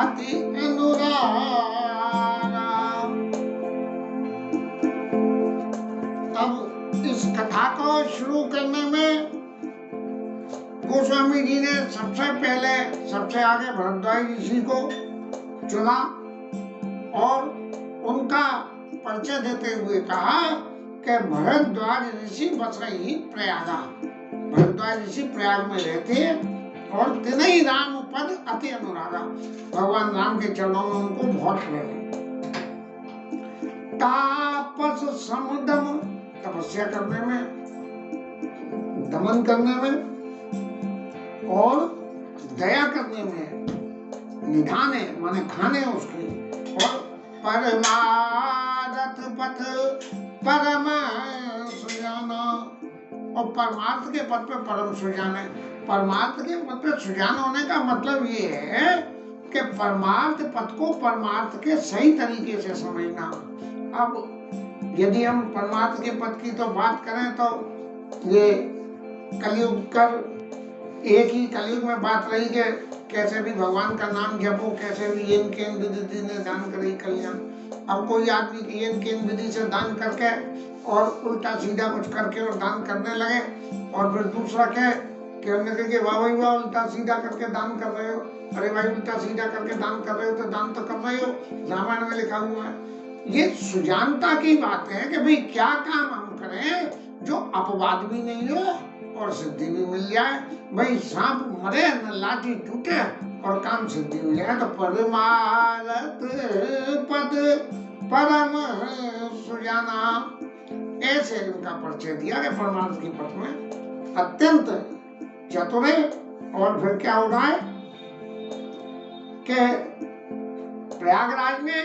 अति अनुरागा। अब इस कथा को शुरू करने में गोस्वामी जी ने सबसे पहले सबसे आगे भरद्वाज ऋषि को चुना और उनका परिचय देते हुए कहा कि भरद्वाज ऋषि बसई प्रयागा। भरद्वाज ऋषि प्रयाग में रहते हैं और तिनई राम पद अति अनुरागा, भगवान राम के चरणों में उनको बहुत प्रेम है। तापस समदम, तपस्या करने में, दमन करने में और दया करने में, निधान है माने खाने उसके, और परमारथ पथ परम सुजाना, और परमार्थ के पद पे परम सुजान है। परमार्थ के पद पे सुजान होने का मतलब ये है कि परमार्थ पद को परमार्थ के सही तरीके से समझना। अब यदि हम परमार्थ के पद की तो बात करें तो ये कलयुग कर एक ही कलयुग में बात रही कि कैसे भी भगवान का नाम जपो, कैसे भी येन केन विधि ने दान करी कल्याण। अब कोई आदमी येन केन विधि से दान करके और उल्टा सीधा कुछ करके और दान करने लगे और फिर दूसरा कहे कि वाह भाई वाह उल्टा सीधा करके दान कर रहे हो, अरे भाई उल्टा सीधा करके दान कर रहे हो तो दान तो कर रहे हो, रामायण में लिखा हुआ है। ये सुजानता की बात है कि भाई क्या काम हम करें जो अपवाद भी नहीं हो और सिद्धि भी मिल जाए। भाई सांप मरे न लाठी टूटे और काम सिद्धि हो जाए। तो परमारथ पद परम सुजाना, ऐसे उनका परिचय दिया कि परमार्थ की पथ में अत्यंत चतुर है। और फिर क्या हो रहा है कि प्रयागराज में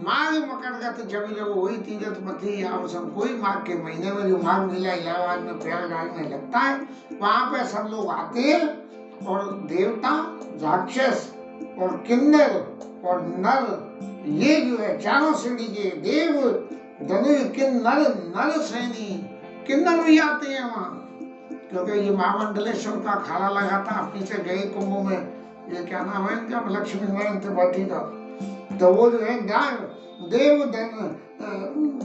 माघ मकरगत जब वही तीर्थपति आवसम कोई माघ के महीने में जो माघ मेला इलाहाबाद में प्रयागराज में लगता है, वहां पे सब लोग आते हैं और देवता, राक्षस और किन्नर और नर, ये जो है चारों श्रेणी के देव धनु किन्नर नर श्रेणी, किन्नर भी आते हैं वहां, क्योंकि ये महामंडलेश्वर का अखाड़ा लगा था। आप पीछे गए कुंभ में, ये क्या नाम है इनका, लक्ष्मी नारायण त्रिपाठी का, तो वो जो है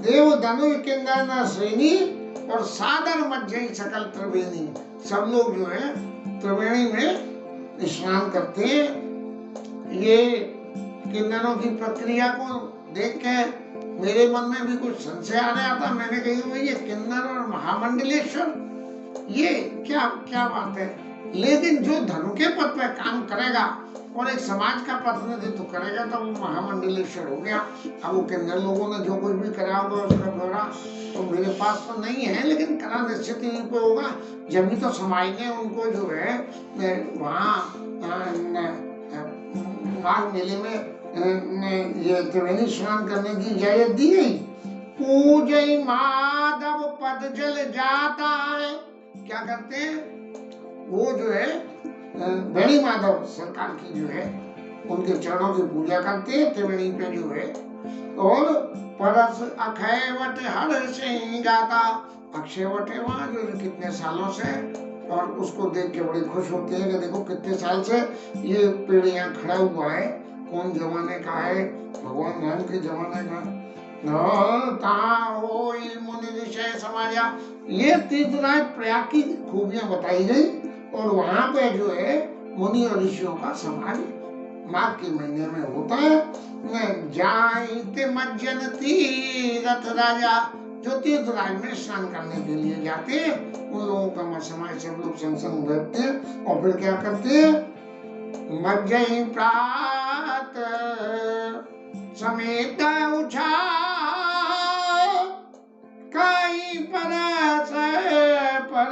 देव धनु किन्नर श्रेणी और सादर मध्य सकल त्रिवेणी, सब लोग जो है त्रिवेणी में स्नान करते हैं। ये किन्नरों की प्रक्रिया को देख के मेरे मन में भी कुछ संशय आ रहा था। मैंने कही ये किन्नर और महामंडलेश्वर ये क्या क्या बात है। लेकिन जो धनु के पद पे काम करेगा और एक समाज का प्रतिनिधित्व करेगा तो वो महामंडलेश्वर हो गया। अब वो किन्नर लोगों ने जो कुछ भी करा होगा उसका ब्यौरा तो मेरे पास तो नहीं है, लेकिन कला निश्चित ही पे होगा। जब भी तो समाज ने उनको जो है वहाँ माघ मेले में ये त्रिवेणी स्नान करने की इजाजत दी गई। पूजय माधव पद जल जाता है, क्या करते हैं वो जो है वेणी माधव सरकार की जो है उनके चरणों की पूजा करते हैं त्रिवेणी पे जो है। और परस अक्षय वट हर से गाता, अक्षय वट है वहाँ जो कितने सालों से, और उसको देख के बड़े खुश होते हैं कि देखो कितने साल से ये पेड़ यहाँ खड़ा हुआ है, कौन जमाने का है, भगवान राम के जमाने का। समाजा, ये तीर्थराज प्रयाग की खूबियां बताई गई और वहां पे जो है मुनि और ऋषियों का समाज माघ के महीने में होता है। मज्जन तीर्थ राजा, जो तीर्थराज में स्नान करने के लिए जाते हैं उन लोगों का समाज सब लोग संग बैठते हैं और फिर क्या करते हैं, मज्जई प्रात समेत उठा कई परस पर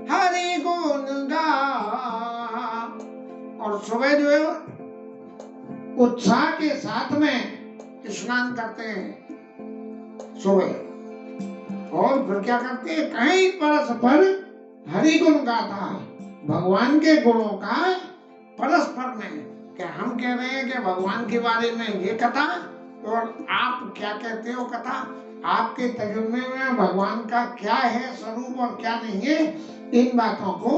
हरि गुण गा। और सुबह जो है उत्साह के साथ में स्नान करते हैं सुबह, और फिर क्या करते हैं, कहीं परस पर हरि गुण गाता, भगवान के गुणों का परस्पर में, क्या हम कह रहे हैं कि भगवान के बारे में ये कथा और आप क्या कहते हो कथा, आपके तजुर्बे में भगवान का क्या है स्वरूप और क्या नहीं है, इन बातों को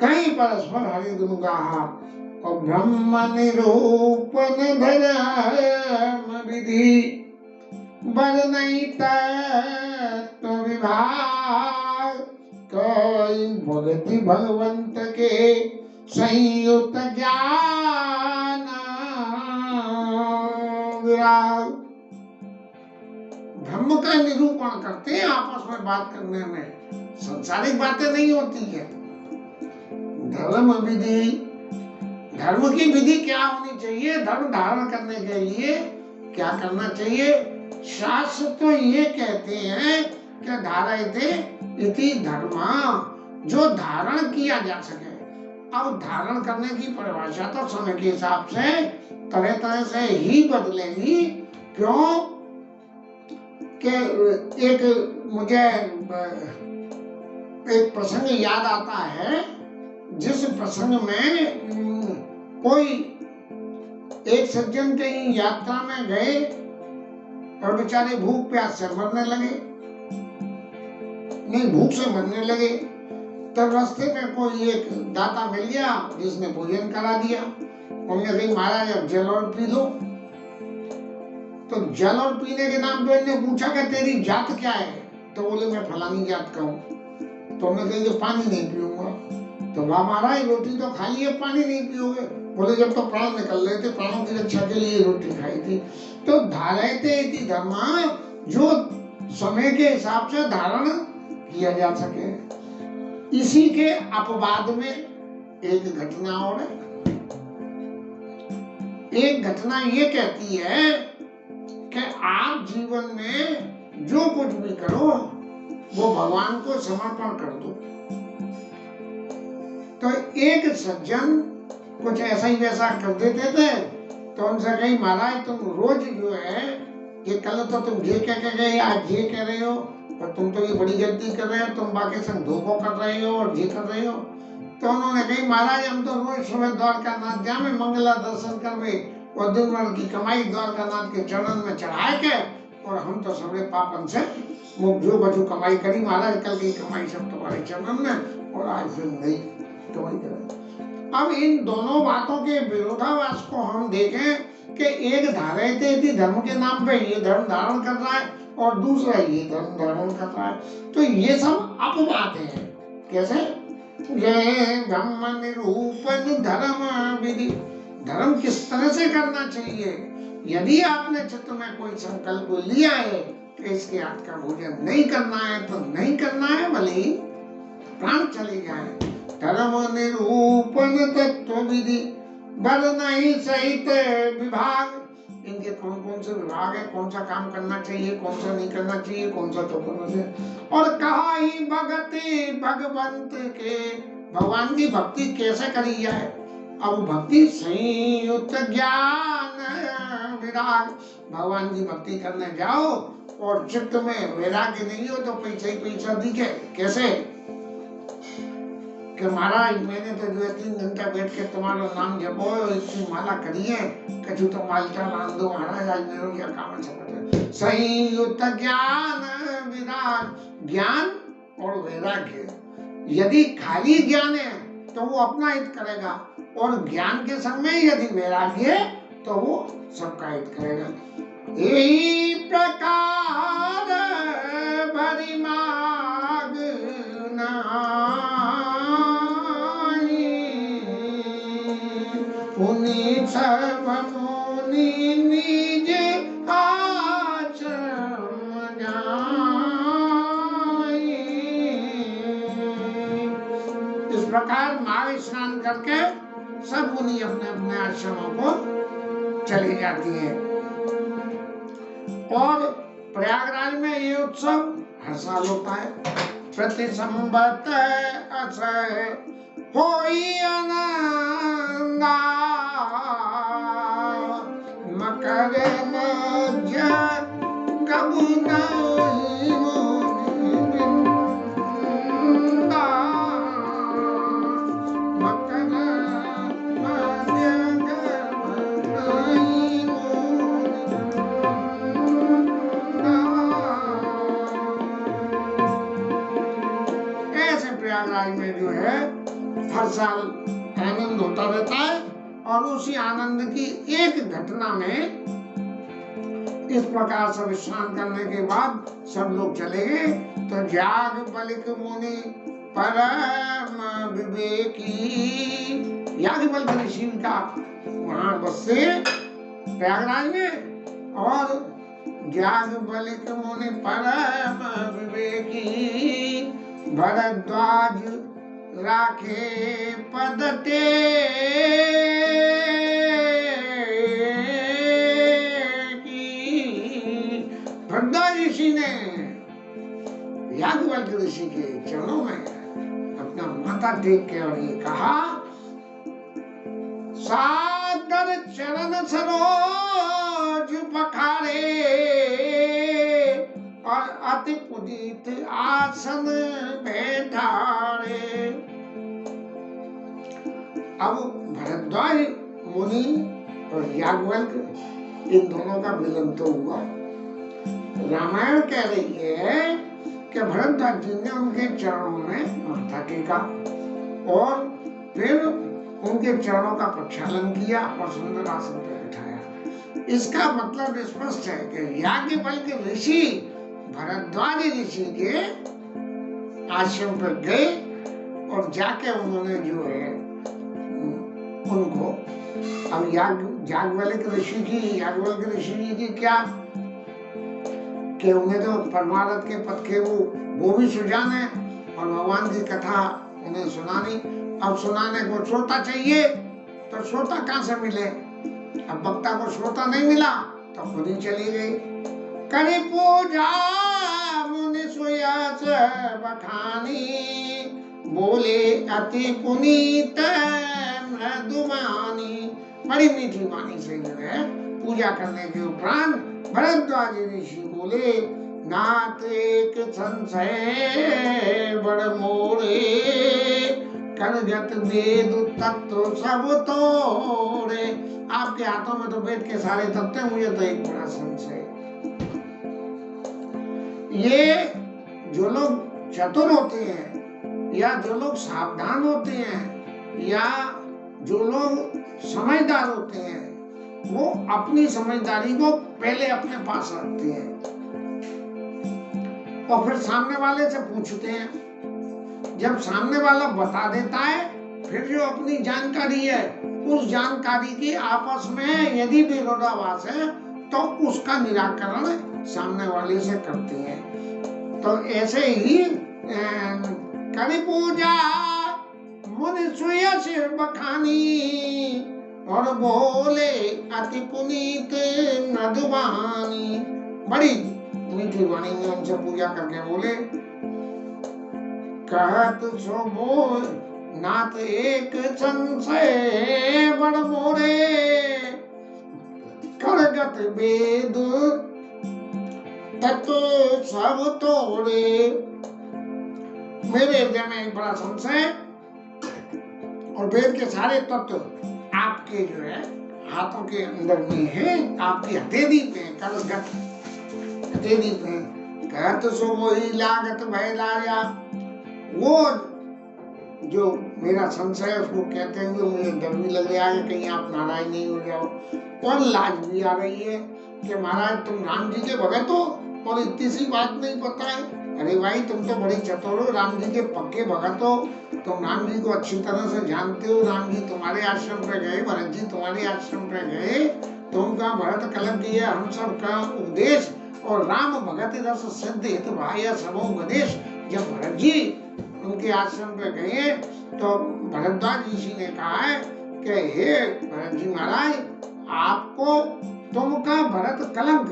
कहीं परस्पर हरि गुण गा और ब्रह्म निरूपण धर्म विधि वर्णई तत्व विभाग कोई भगति भगवंत के संयुक्त ज्ञान विराग। ब्रह्म का निरूपण करते हैं आपस में बात करने में, संसारिक बातें नहीं होती है। धर्म विधि, धर्म की विधि क्या होनी चाहिए, धर्म धारण करने के लिए क्या करना चाहिए। शास्त्र तो ये कहते हैं कि धारयते इति धर्मा, जो धारण किया जा सके। अब धारण करने की परिभाषा तो समय के हिसाब से तरह तरह से ही बदलेगी। क्यों कि एक मुझे एक प्रसंग याद आता है, जिस प्रसंग में कोई एक सज्जन कहीं यात्रा में गए और बेचारे भूख प्यास से मरने लगे, नहीं भूख से मरने लगे। तब रास्ते में कोई एक दाता मिल गया जिसने भोजन करा दिया। उन्होंने कही महाराज अब जल और पी लो। तो जल और पीने के नाम पे उन्होंने पूछा कि तेरी जात क्या है, तो बोले मैं फलानी जात का हूँ। तो उन्होंने कही पानी नहीं पीऊंगा। तो वाह महाराज रोटी तो खा ली है, पानी नहीं पियोगे। बोले जब तो प्राण निकल रहे थे, प्राणों की रक्षा के लिए रोटी खाई थी। तो धारयते इति धर्मा, जो समय के हिसाब से धारण किया जा सके। इसी के अपवाद में एक घटना और है। एक घटना ये कहती है कि आप जीवन में जो कुछ भी करो वो भगवान को समर्पण कर दो। तो एक सज्जन कुछ ऐसा ही वैसा कर देते थे। तो उनसे कही महाराज तुम रोज जो है, ये कल तो तुम ये कह के गए, आज ये कह रहे हो, और तुम तो ये बड़ी गलती कर रहे हो, तुम बाकी संग धोखा कर रहे हो और ये कर रहे हो। तो उन्होंने कही महाराज हम तो रोज सुबह द्वारकानाथ जामे मंगला दर्शन करवे और दिन भर की कमाई द्वारकानाथ के चरणन में चढ़ाए के, और हम तो सबरे पापन से जो बचू कमाई करी महाराज, कल की कमाई सब तुम्हारे चरणन में, और आज फिर नहीं कमाई करें। अब इन दोनों बातों के विरोधाभास को हम देखें कि एक धारयते इति धर्म के नाम पे ये धर्म धारण कर रहा है और दूसरा ये धर्म धारण कर रहा है। तो ये सब अपवाद है। कैसे? ये ब्रह्म निरूपण धर्म विधि, धर्म किस तरह से करना चाहिए। यदि आपने चित्त में कोई संकल्प लिया है कि इसके हाथ का भोजन नहीं करना है तो नहीं करना है, भले ही प्राण चले जाए। धर्म निरूपण तत्व विधि वर्णई सहित विभाग, इनके कौन कौन से विभाग है, कौन सा काम करना चाहिए, कौन सा नहीं करना चाहिए, कौन सा तो करना चाहिए। और कहा ही भगति भगवंत के, भगवान की भक्ति कैसे करी जाए। अब भक्ति संयुक्त ज्ञान विराग, भगवान की भक्ति करने जाओ और चित्त में वैराग्य नहीं हो तो पैसा ही पैसा दिखे। कैसे कि महाराज मैंने तो जो 3 घंटा बैठ के तुम्हारा नाम जपो, इतनी माला करी है, कछु तो मालचा मान दो महाराज, आज मेरे क्या काम है। संयुक्त ज्ञान विराग, ज्ञान और वैराग्य। यदि खाली ज्ञान है तो वो अपना हित करेगा, और ज्ञान के संग में यदि वैराग्य है तो वो सबका हित करेगा। यही प्रकार भरी माग पुनि सर्व मुनि निज आश्रम जाई। इस प्रकार माघ स्नान करके सब मुनि अपने अपने आश्रमों को चली जाती है। और प्रयागराज में ये उत्सव हर साल होता है। प्रति संवत असह होई आनंदा, मकर मध्य कबू नहीं मोहिंदा, मकर मध्य कबू नहीं मोहिंदा। ऐसे प्रयागराज में जो है हर साल आनंद होता रहता है। और उसी आनंद की एक घटना में इस प्रकार से विश्राम करने के बाद सब लोग चले गए। तो जाग बलिक मुनि परम विवेकी, याज्ञवल्क्य ऋषि का वहां बसे प्रयागराज में, और जाग बलिक मुनि परम विवेकी, भरद्वाज राखे पद भरद्वाज ऋषि ने याज्ञवल्क्य ऋषि के चरणों में अपना माथा टेक के और ये कहा, सादर चरण सरोज पखारे और अति पुनीत आसन बैठारे। अब भरद्वाज मुनि और याज्ञवल्क्य इन दोनों का मिलन तो हुआ। रामायण कह रही है कि भरद्वाज जी ने उनके चरणों में माथा टेका और फिर उनके चरणों का प्रक्षालन किया और सुंदर आसन पर बैठाया। इसका मतलब स्पष्ट है कि याज्ञवल्क्य ऋषि भरद्वाज ऋषि के आश्रम पर गए और जाके उन्होंने जो है उनको, अब याज्ञवल्क्य ऋषि की क्या कि उन्हें तो परमार्थ के पद के वो भी सुजाने और भगवान की कथा उन्हें सुनानी। अब सुनाने को श्रोता चाहिए, तो श्रोता कहाँ से मिले? अब वक्ता को श्रोता नहीं मिला तो खुद ही चली गई। करी पूजा मुनि सुयस बखानी, बोले अति पुनीत मृदुमानी। बड़ी मीठी वाणी से जो है पूजा करने के उपरांत भरद्वाज ऋषि बोले, नाथ एक संशय बड़ मोरे, करगत वेद तत्व सब तोड़े। आपके हाथों में तो वेद के सारे तत्व हैं, मुझे तो एक बड़ा संशय। ये जो लोग चतुर होते हैं या जो लोग सावधान होते हैं या जो लोग समझदार होते हैं, वो अपनी समझदारी को पहले अपने पास रखते हैं और फिर सामने वाले से पूछते हैं। जब सामने वाला बता देता है, फिर जो अपनी जानकारी है उस जानकारी की आपस में यदि विरोधाभास है तो उसका निराकरण सामने वाले से करते हैं। तो ऐसे ही करी पूजा मुनि सुयस बखानी और बोले अति पुनीत मृदुवानी। बड़ी मीठी वाणी में उनसे पूजा करके बोले, कहत सो बोल नाथ एक संशय बड़ मोरे, करगत वेद तत्व सब तोड़े। मेरे हृदय में एक बड़ा संशय और वेद के सारे तत्व आपके जो है हाथों के अंदर में है, आपकी हथेली पे, करगत हथेली पे। कहत सो वही लागत भय लाया। वो जो मेरा संशय है उसको कहते हुए मुझे डर भी लग रहा है कहीं आप नाराज नहीं हो जाओ, और लाज भी आ रही है कि महाराज तुम राम जी के भगत हो और इतनी सी बात नहीं पता है। अरे भाई तुम तो बड़ी चतुर हो, राम जी के पक्के भगत हो, तुम राम जी को अच्छी तरह से जानते हो। राम जी तुम्हारे आश्रम पे गए, भरत जी तुम्हारे आश्रम पे गए, तुम का भरत कलम की है हम सब का उपदेश, और राम भगत रस सिद्ध हित भाई सबो उपदेश। जब भरत जी उनके आश्रम पे गए तो भरद्वाज ऋषि ने कहा है कि हे भरत जी महाराज, आपको तुमका भरत कलंक,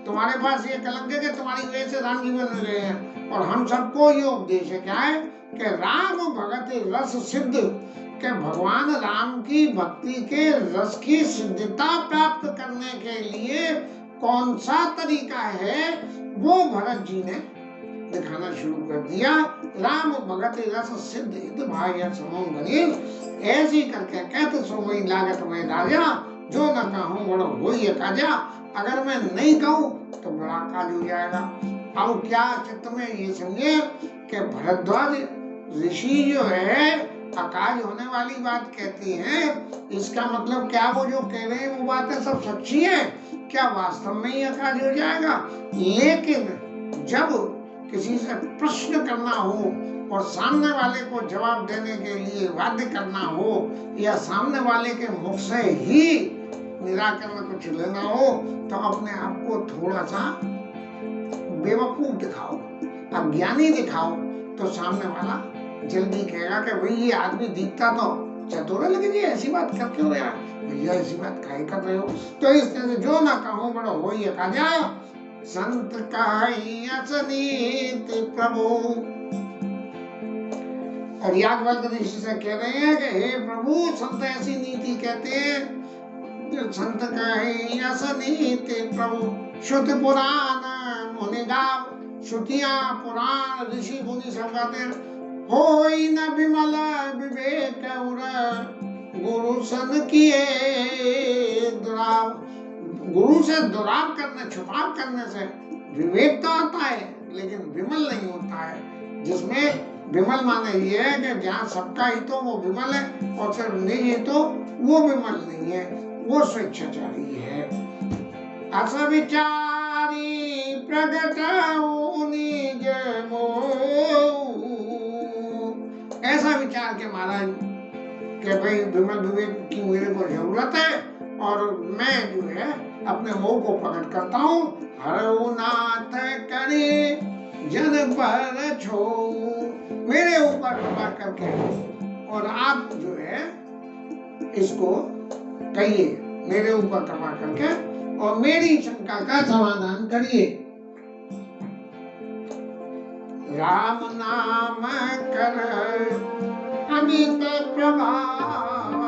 तुम्हारे पास ये कलंक है कि तुम्हारी वजह से राम जी बन रहे हैं, और हम सबको ये उपदेश है क्या है कि राम भगत रस सिद्ध, के भगवान राम की भक्ति के रस की सिद्धता प्राप्त करने के लिए कौन सा तरीका है वो भरत जी ने दिखाना शुरू कर दिया। राम भगत रस सिद्ध हित भाई समो गणेश, ऐसी करके कहते सो वही लागत में राजा, जो न कहूँ बड़ा वही काजा। अगर मैं नहीं कहूँ तो बड़ा काज हो जाएगा। अब क्या चित्त में ये समझे कि भरद्वाज ऋषि जो है अकाज होने वाली बात कहती हैं, इसका मतलब क्या वो जो कह रहे हैं वो बातें सब सच्ची है? क्या वास्तव में ही अकाज हो जाएगा? लेकिन जब किसी से प्रश्न करना हो और सामने वाले को जवाब देने के लिए बाध्य करना हो, या सामने वाले के मुख से ही निराकरण कुछ लेना हो, तो अपने आप को थोड़ा सा बेवकूफ दिखाओ, अज्ञानी दिखाओ, तो सामने वाला जल्दी कहेगा कि भाई ये आदमी दिखता तो चतुर है, लेकिन ये ऐसी बात कर क्यों रहा है भैया, ऐसी बात काहे कर रहे हो? तो इस तरह से जो ना कहो बड़ा हो ही कहा जाए, संत कहाई असनीत प्रभु। और याज्ञवल्क्य ऋषि से कह रहे हैं कि हे प्रभु, संत ऐसी नीति कहते हैं, संत कहे असनीत प्रभु। श्रुति पुराण मुनि गाव, श्रुतियां पुराण ऋषि मुनि सब गाते हैं। होई न विमल विवेक उर, गुरु सन किए दुराव। गुरु से दुराव करने, छुपाव करने से विवेक तो आता है, लेकिन विमल नहीं होता है। जिसमें विमल माने ये है कि जहाँ सबका हित हो वो विमल है, और सिर्फ निज हित हो वो विमल नहीं है, वो स्वेच्छाचारी है। अस विचारी प्रगट निज मोह, ऐसा विचार के महाराज कि भाई विमल विवेक की मेरे को जरूरत है, और मैं जो है अपने मोह को प्रकट करता हूँ। हरऊ नाथ करे जन पर छो, मेरे ऊपर कृपा करके, और आप जो है इसको कहिए मेरे ऊपर कृपा करके, और मेरी शंका का समाधान करिए। राम नाम कर अमित प्रभाव,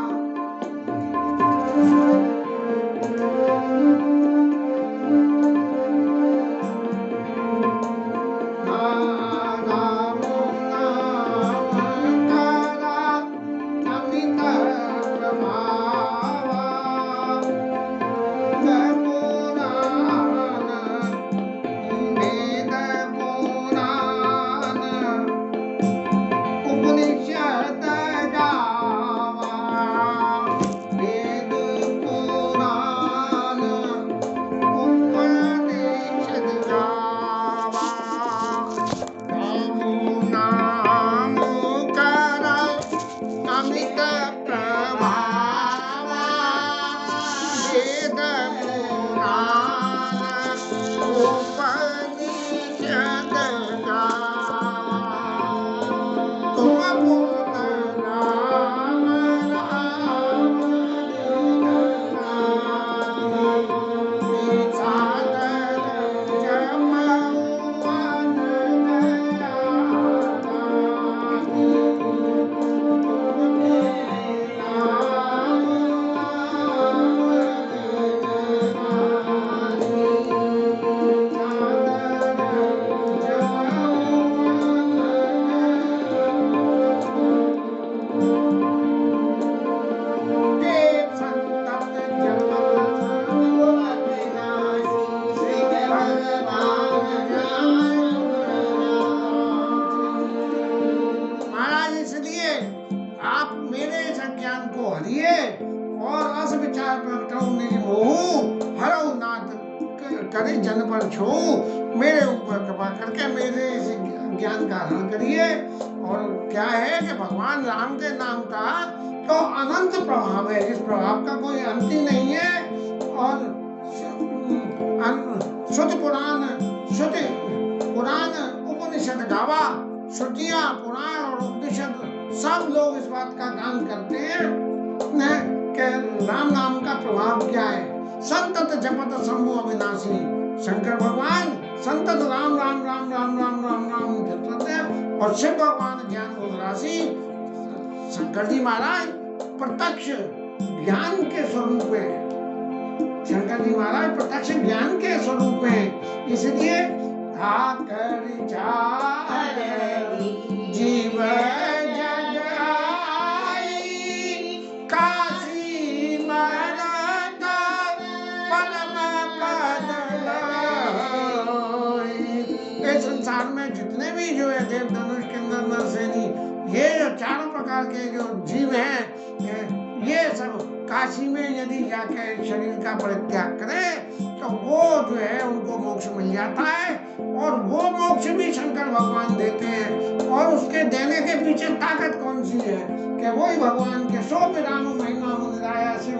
जन पर छो, मेरे ऊपर कृपा करके मेरे ज्ञान का हरण करिए। और क्या है कि भगवान राम के नाम का तो अनंत प्रभाव है, इस प्रभाव का कोई अंत ही नहीं है। और श्रुति पुराण उपनिषद गावा, श्रुतियां पुराण और उपनिषद सब लोग इस बात का गान करते हैं कि राम नाम का प्रभाव क्या है। संतत जपत शंभु अविनाशी, शंकर भगवान संतत राम राम राम राम राम राम राम जपते हैं, और शिव भगवान ज्ञान राशि। शंकर जी महाराज प्रत्यक्ष ज्ञान के स्वरूप है, शंकर जी महाराज प्रत्यक्ष ज्ञान के स्वरूप है। इसलिए आकर जीव संसार में जितने भी जो है देव धनुष किन्नर नरसेनी, ये चारों प्रकार के जो जीव हैं ये सब काशी में यदि जाकर शरीर का परित्याग करे तो वो जो है उनको मोक्ष मिल जाता है। और वो मोक्ष भी शंकर भगवान देते हैं। और उसके देने के पीछे ताकत कौन सी है कि वही भगवान के 100 बिरानु महिमा मुनिराया शिव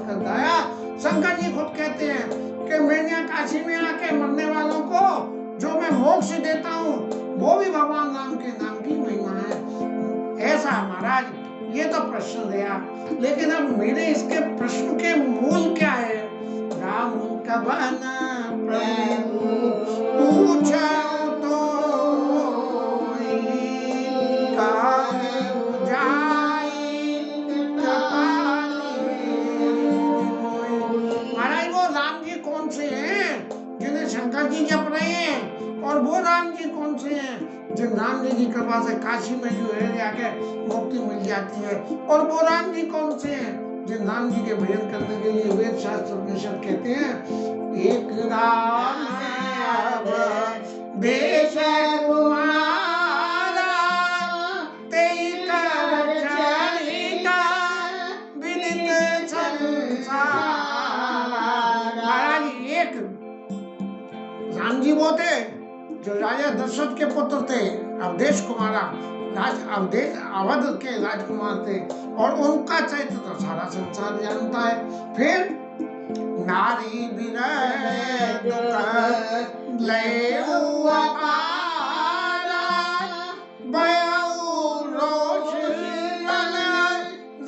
कर दाया। शंकर जी खुद कहते हैं कि मैंने काशी में आके मरने वालों को जो मैं मोक्ष देता हूँ वो भी भगवान राम के नाम की महिमा है। ऐसा महाराज ये तो प्रश्न दिया, लेकिन अब मेरे इसके प्रश्न के मूल क्या है? राम का बना प्रभु पूछा तो महाराज वो राम जी कौन से हैं जिन्हें शंकर जी जप रहे हैं, और वो राम जी कौन से हैं जिन राम जी की कृपा से काशी में जो है जाके मुक्ति मिल जाती है, और वो राम जी कौन से हैं जिन राम जी के भजन करने के लिए वेद शास्त्र उपनिषद कहते हैं एक राम देश कुमारा तेई कर चरिता विदित संसार। महाराज एक राम जी वो थे जो राजा दशरथ के पुत्र थे, अवधेश कुमारा अवध के राजकुमार थे, और उनका चरित्र तो सारा संसार जानता है। फिर नारी विरह दुख लेऊ अपारा भयऊ रोष तन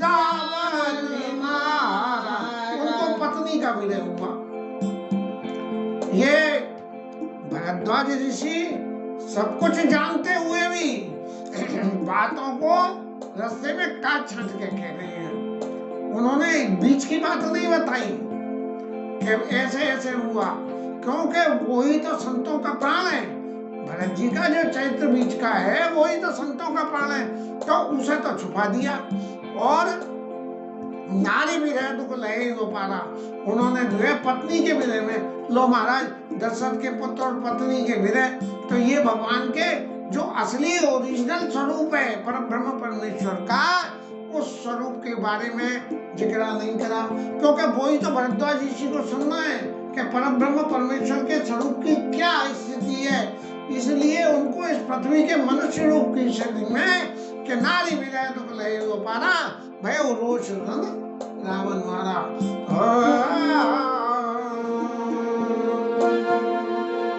रावण मारा। उनको पत्नी का विरह हुआ। ये भरद्वाज ऋषि सब कुछ जानते हुए भी बातों को रास्ते में काट छांट के कह रहे हैं। उन्होंने बीच की बात नहीं बताई कि ऐसे ऐसे हुआ, क्योंकि वही तो संतों का प्राण है। भरत जी का जो चरित्र बीच का है वही तो संतों का प्राण है, तो उसे तो छुपा दिया। और नारी विरह दुख लहे वो पारा, उन्होंने जो है पत्नी के विरह में, लो महाराज दशरथ के पुत्र और पत्नी के विरह, तो ये भगवान के जो असली ओरिजिनल स्वरूप है पर ब्रह्म परमेश्वर का, उस स्वरूप के बारे में जिक्र नहीं करा, क्योंकि वही तो भरद्वाज ऋषि को सुनना है कि परम ब्रह्म परमेश्वर के स्वरूप की क्या स्थिति है। इसलिए उनको इस पृथ्वी के मनुष्य रूप की स्थिति में कि नारी विरह दुख लहे वो पारा भय रोष रावण मारा।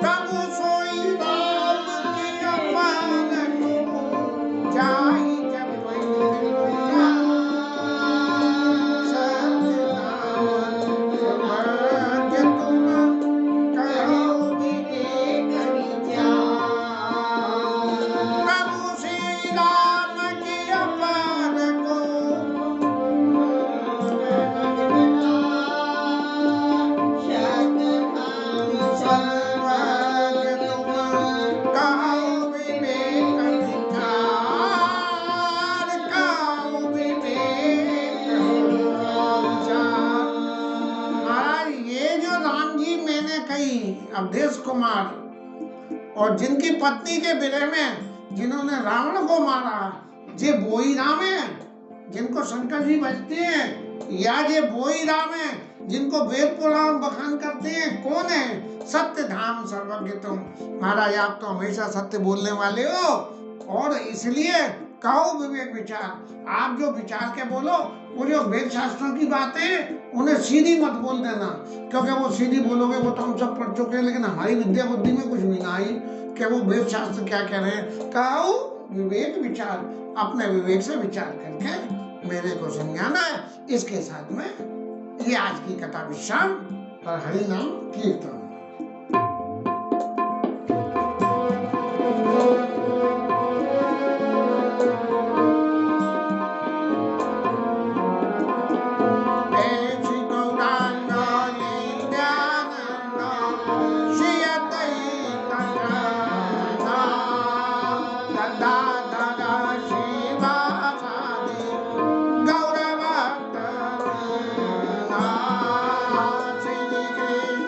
प्रभु सोई राम की अपार जाई अवधेश कुमार और जिनकी पत्नी के विरह में जिन्होंने रावण को मारा, ये वही राम है जिनको शंकर जी भजते हैं, या ये वही राम है जिनको वेद पुराण बखान करते हैं? कौन है? सत्य धाम सर्वज्ञ तुम। महाराज आप तो हमेशा सत्य बोलने वाले हो, और इसलिए कहो विवेक विचार। आप जो विचार के बोलो, वो जो वेद शास्त्रों की बातें उन्हें सीधी मत बोल देना, क्योंकि वो सीधी बोलोगे वो तो हम सब पढ़ चुके हैं, लेकिन हमारी विद्या बुद्धि में कुछ भी ना आई कि वो वेद शास्त्र क्या कह रहे हैं। कहो विवेक विचार, अपने विवेक से विचार करके मेरे को समझाना है। इसके साथ में ये आज की कथा विश्राम और हरि नाम कीर्तन।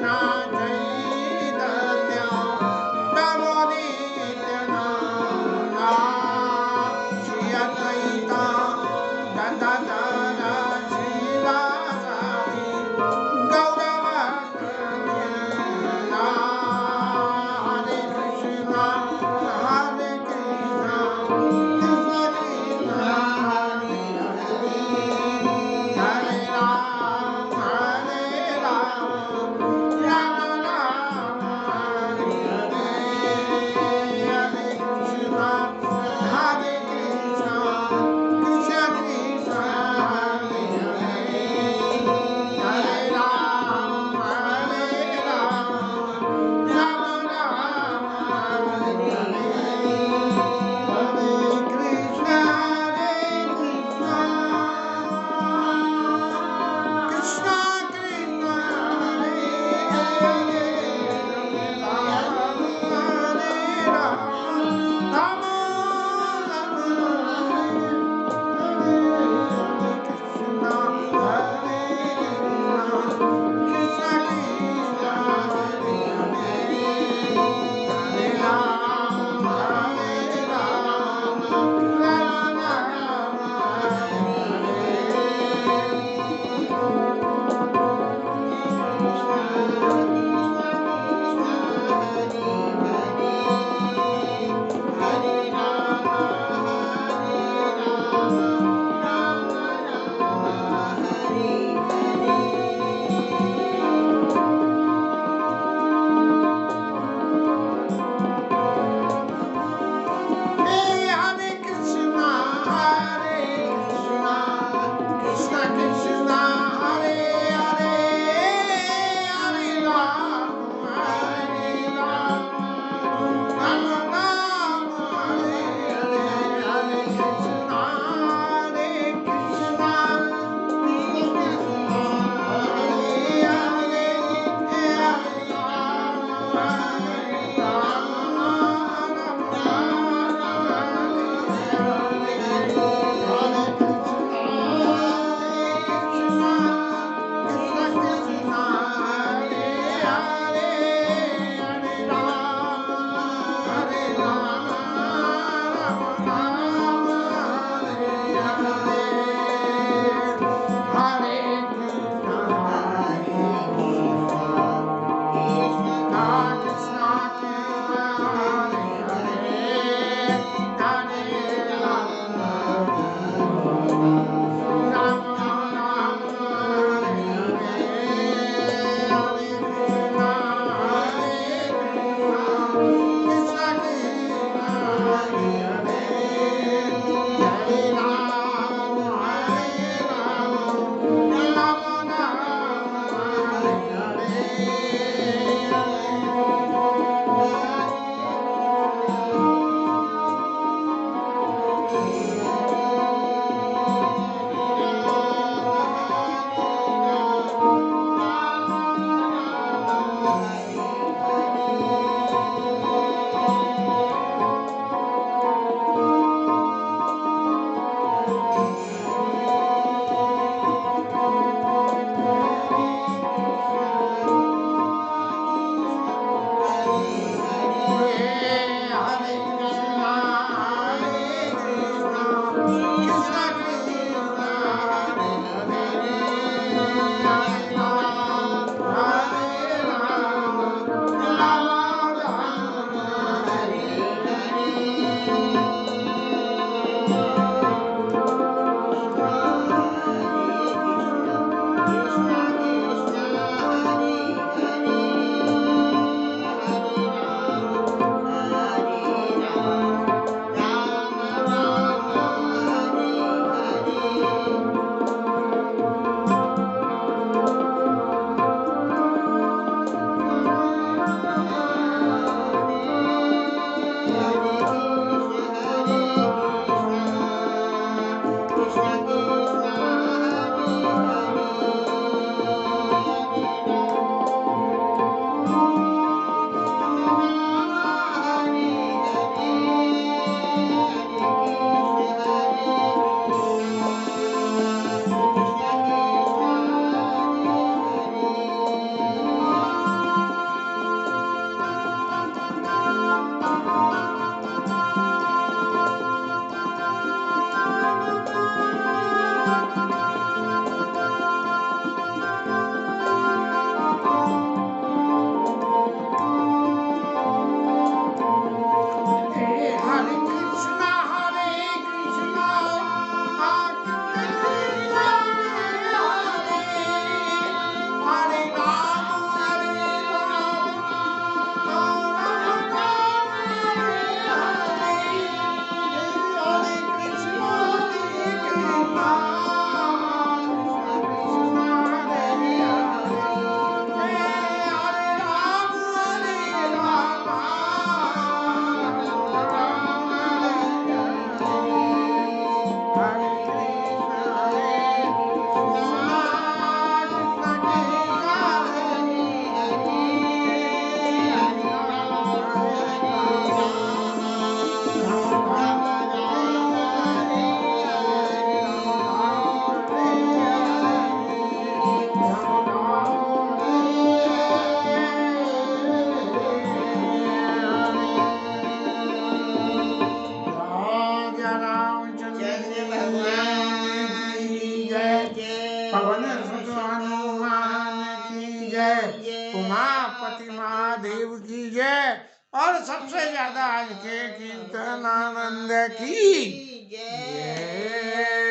Jai जय, उमापति महादेव की जय, और सबसे ज्यादा आज के कीर्तनानंद की जय।